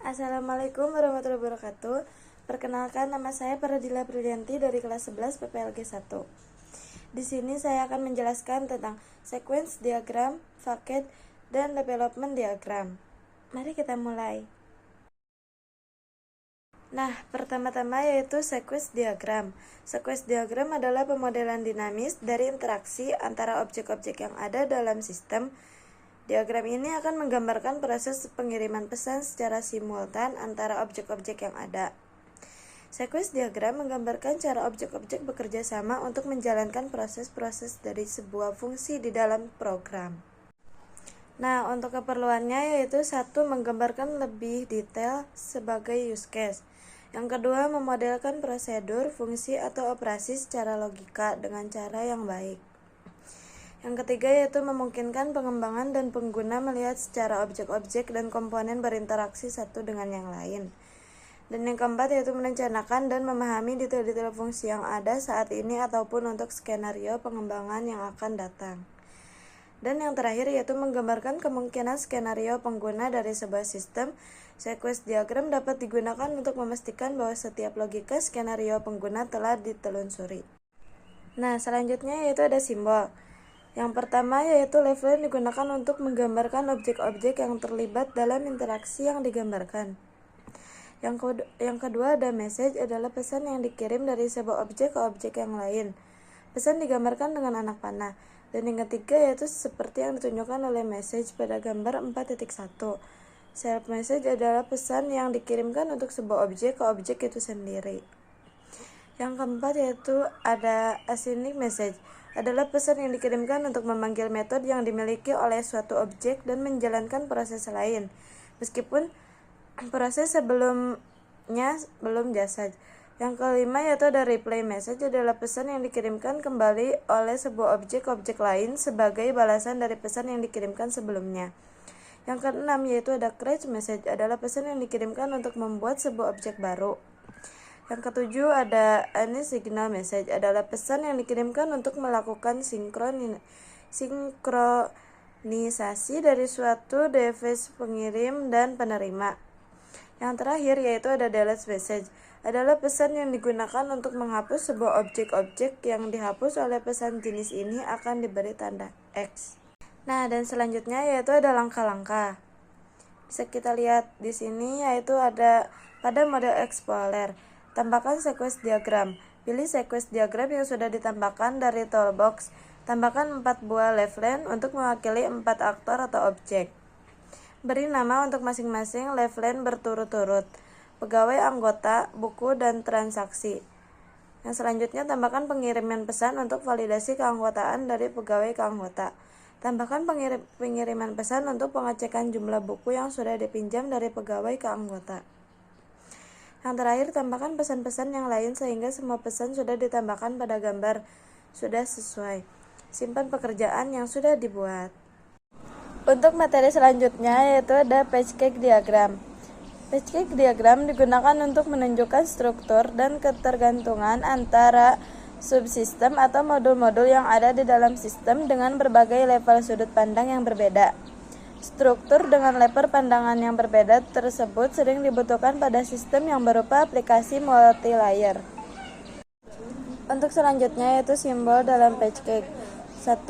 Assalamualaikum warahmatullahi wabarakatuh. Perkenalkan, nama saya Pradila Priyanti dari kelas 11 PPLG 1. Di sini saya akan menjelaskan tentang sequence diagram, facet, dan development diagram. Mari kita mulai. Nah, pertama-tama yaitu sequence diagram. Sequence diagram adalah pemodelan dinamis dari interaksi antara objek-objek yang ada dalam sistem. Diagram ini akan menggambarkan proses pengiriman pesan secara simultan antara objek-objek yang ada. Sequence diagram menggambarkan cara objek-objek bekerja sama untuk menjalankan proses-proses dari sebuah fungsi di dalam program. Nah, untuk keperluannya yaitu satu, menggambarkan lebih detail sebagai use case. Yang kedua, memodelkan prosedur, fungsi, atau operasi secara logika dengan cara yang baik. Yang ketiga yaitu memungkinkan pengembangan dan pengguna melihat secara objek-objek dan komponen berinteraksi satu dengan yang lain. Dan yang keempat yaitu merencanakan dan memahami detail-detail fungsi yang ada saat ini ataupun untuk skenario pengembangan yang akan datang. Dan yang terakhir yaitu menggambarkan kemungkinan skenario pengguna dari sebuah sistem. Sequence diagram dapat digunakan untuk memastikan bahwa setiap logika skenario pengguna telah ditelusuri. Nah, selanjutnya yaitu ada simbol. Yang pertama yaitu level digunakan untuk menggambarkan objek-objek yang terlibat dalam interaksi yang digambarkan. Yang kedua ada message, adalah pesan yang dikirim dari sebuah objek ke objek yang lain. Pesan digambarkan dengan anak panah. Dan yang ketiga yaitu seperti yang ditunjukkan oleh message pada gambar 4.1. Self message adalah pesan yang dikirimkan untuk sebuah objek ke objek itu sendiri. Yang keempat yaitu ada async message, adalah pesan yang dikirimkan untuk memanggil metode yang dimiliki oleh suatu objek dan menjalankan proses lain, meskipun proses sebelumnya belum jasad. Yang kelima yaitu ada replay message, adalah pesan yang dikirimkan kembali oleh sebuah objek ke objek lain sebagai balasan dari pesan yang dikirimkan sebelumnya. Yang keenam yaitu ada create message, adalah pesan yang dikirimkan untuk membuat sebuah objek baru. Yang ketujuh ada signal message, adalah pesan yang dikirimkan untuk melakukan sinkronisasi dari suatu device pengirim dan penerima. Yang terakhir yaitu ada delete message, adalah pesan yang digunakan untuk menghapus sebuah objek-objek yang dihapus oleh pesan jenis ini akan diberi tanda X. Nah, dan selanjutnya yaitu ada langkah-langkah. Bisa kita lihat di sini yaitu ada pada model Explorer. Tambahkan sequence diagram. Pilih sequence diagram yang sudah ditambahkan dari toolbox. Tambahkan 4 buah leaflet untuk mewakili 4 aktor atau objek. Beri nama untuk masing-masing leaflet berturut-turut. Pegawai anggota, buku, dan transaksi. Yang selanjutnya tambahkan pengiriman pesan untuk validasi keanggotaan dari pegawai ke anggota. Tambahkan pengiriman pesan untuk pengecekan jumlah buku yang sudah dipinjam dari pegawai ke anggota. Yang terakhir, tambahkan pesan-pesan yang lain sehingga semua pesan sudah ditambahkan pada gambar sudah sesuai. Simpan pekerjaan yang sudah dibuat. Untuk materi selanjutnya yaitu ada page cake diagram. Page cake diagram digunakan untuk menunjukkan struktur dan ketergantungan antara subsistem atau modul-modul yang ada di dalam sistem dengan berbagai level sudut pandang yang berbeda. Struktur dengan level pandangan yang berbeda tersebut sering dibutuhkan pada sistem yang berupa aplikasi multi-layer. Untuk selanjutnya yaitu simbol dalam page cake. 1.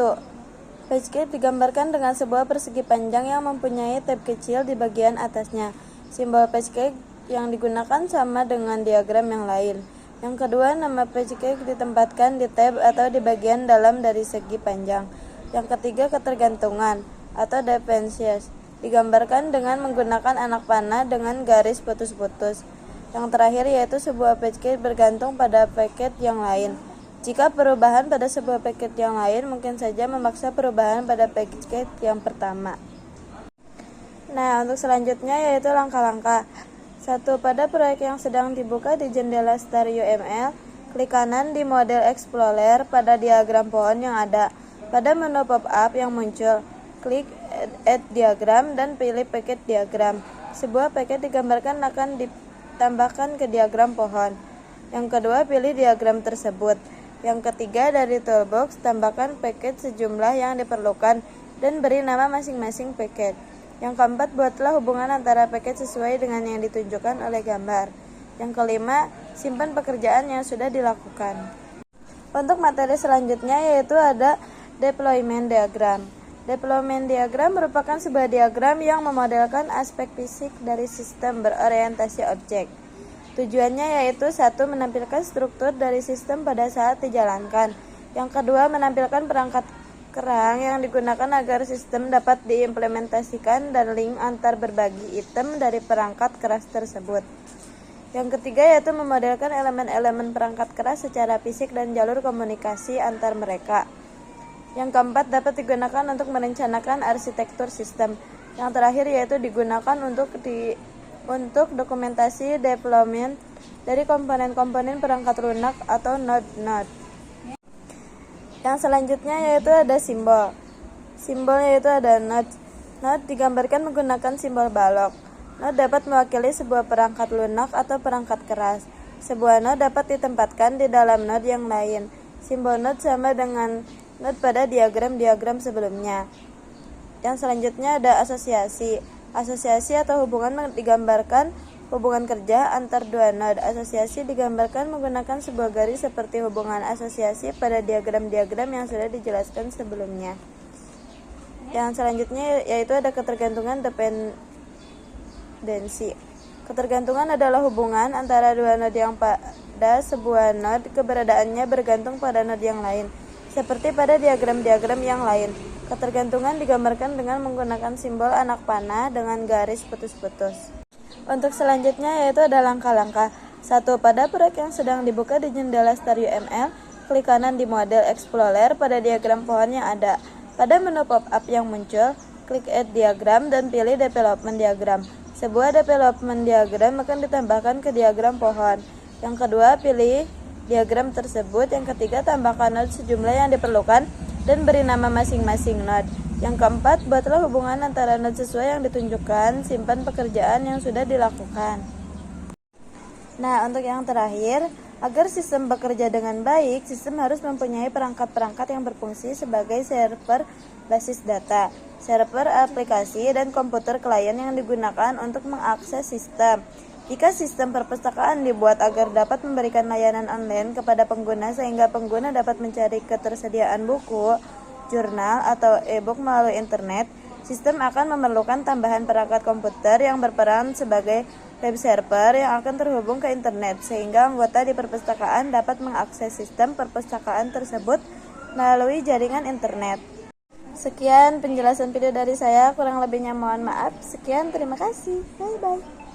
Page cake digambarkan dengan sebuah persegi panjang yang mempunyai tab kecil di bagian atasnya. Simbol page cake yang digunakan sama dengan diagram yang lain. Yang kedua, nama page cake ditempatkan di tab atau di bagian dalam dari segi panjang. Yang ketiga, ketergantungan atau dependencies digambarkan dengan menggunakan anak panah dengan garis putus-putus. Yang terakhir yaitu sebuah page cake bergantung pada paket yang lain. Jika perubahan pada sebuah paket yang lain mungkin saja memaksa perubahan pada paket cake yang pertama. Nah, untuk selanjutnya yaitu langkah-langkah. 1. Pada proyek yang sedang dibuka di jendela StarUML, klik kanan di model Explorer pada diagram pohon yang ada. Pada menu pop-up yang muncul, klik Add Diagram dan pilih paket diagram. Sebuah paket digambarkan akan ditambahkan ke diagram pohon. Yang kedua, pilih diagram tersebut. Yang ketiga, dari toolbox, tambahkan paket sejumlah yang diperlukan dan beri nama masing-masing paket. Yang keempat, buatlah hubungan antara paket sesuai dengan yang ditunjukkan oleh gambar. Yang kelima, simpan pekerjaan yang sudah dilakukan. Untuk materi selanjutnya yaitu ada deployment diagram. Deployment diagram merupakan sebuah diagram yang memodelkan aspek fisik dari sistem berorientasi objek. Tujuannya yaitu satu, menampilkan struktur dari sistem pada saat dijalankan. Yang kedua, menampilkan perangkat kerang yang digunakan agar sistem dapat diimplementasikan dan link antar berbagi item dari perangkat keras tersebut. Yang ketiga yaitu memodelkan elemen-elemen perangkat keras secara fisik dan jalur komunikasi antar mereka. Yang keempat, dapat digunakan untuk merencanakan arsitektur sistem. Yang terakhir yaitu digunakan untuk dokumentasi deployment dari komponen-komponen perangkat lunak atau node-node. Yang selanjutnya yaitu ada simbol. Simbol yaitu ada node. Node digambarkan menggunakan simbol balok. Node dapat mewakili sebuah perangkat lunak atau perangkat keras. Sebuah node dapat ditempatkan di dalam node yang lain. Simbol node sama dengan node pada diagram-diagram sebelumnya. Yang selanjutnya ada asosiasi. Asosiasi atau hubungan digambarkan hubungan kerja antar dua node. Asosiasi digambarkan menggunakan sebuah garis seperti hubungan asosiasi pada diagram-diagram yang sudah dijelaskan sebelumnya. Yang selanjutnya yaitu ada ketergantungan dependensi. Ketergantungan adalah hubungan antara dua node yang pada sebuah node keberadaannya bergantung pada node yang lain. Seperti pada diagram-diagram yang lain, ketergantungan digambarkan dengan menggunakan simbol anak panah dengan garis putus-putus. Untuk selanjutnya yaitu ada langkah-langkah. 1. Pada proyek yang sedang dibuka di jendela StarUML, klik kanan di model Explorer pada diagram pohon yang ada. Pada menu pop-up yang muncul, klik Add Diagram dan pilih Development Diagram. Sebuah development diagram akan ditambahkan ke diagram pohon. Yang kedua, pilih diagram tersebut. Yang ketiga, tambahkan node sejumlah yang diperlukan dan beri nama masing-masing node. Yang keempat, buatlah hubungan antara node sesuai yang ditunjukkan. Simpan pekerjaan yang sudah dilakukan. Nah, untuk yang terakhir, agar sistem bekerja dengan baik, sistem harus mempunyai perangkat-perangkat yang berfungsi sebagai server basis data, server aplikasi, dan komputer klien yang digunakan untuk mengakses sistem. Jika sistem perpustakaan dibuat agar dapat memberikan layanan online kepada pengguna sehingga pengguna dapat mencari ketersediaan buku, jurnal, atau e-book melalui internet, sistem akan memerlukan tambahan perangkat komputer yang berperan sebagai web server yang akan terhubung ke internet sehingga anggota di perpustakaan dapat mengakses sistem perpustakaan tersebut melalui jaringan internet. Sekian penjelasan video dari saya, kurang lebihnya mohon maaf. Sekian, terima kasih. Bye-bye.